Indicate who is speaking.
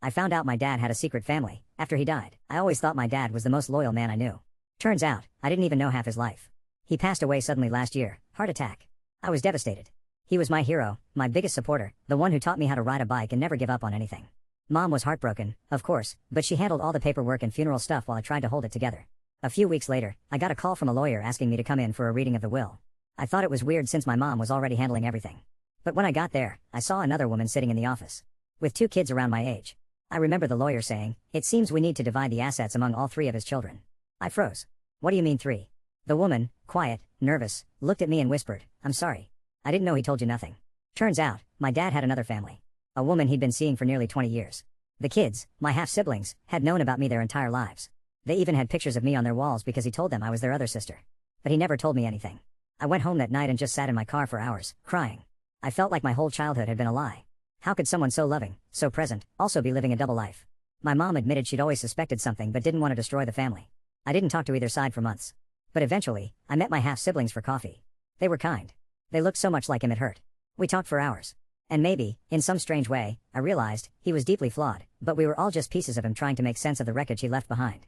Speaker 1: I found out my dad had a secret family after he died. I always thought my dad was the most loyal man I knew. Turns out, I didn't even know half his life. He passed away suddenly last year, heart attack. I was devastated. He was my hero, my biggest supporter, the one who taught me how to ride a bike and never give up on anything. Mom was heartbroken, of course, but she handled all the paperwork and funeral stuff while I tried to hold it together. A few weeks later, I got a call from a lawyer asking me to come in for a reading of the will. I thought it was weird since my mom was already handling everything. But when I got there, I saw another woman sitting in the office. With 2 kids around my age. I remember the lawyer saying, "It seems we need to divide the assets among all 3 of his children." I froze. "What do you mean 3? The woman, quiet, nervous, looked at me and whispered, "I'm sorry. I didn't know he told you nothing." Turns out, my dad had another family. A woman he'd been seeing for nearly 20 years. The kids, my half-siblings, had known about me their entire lives. They even had pictures of me on their walls because he told them I was their other sister. But he never told me anything. I went home that night and just sat in my car for hours, crying. I felt like my whole childhood had been a lie. How could someone so loving, so present, also be living a double life? My mom admitted she'd always suspected something but didn't want to destroy the family. I didn't talk to either side for months. But eventually, I met my half-siblings for coffee. They were kind. They looked so much like him it hurt. We talked for hours. And maybe, in some strange way, I realized he was deeply flawed, but we were all just pieces of him trying to make sense of the wreckage he left behind.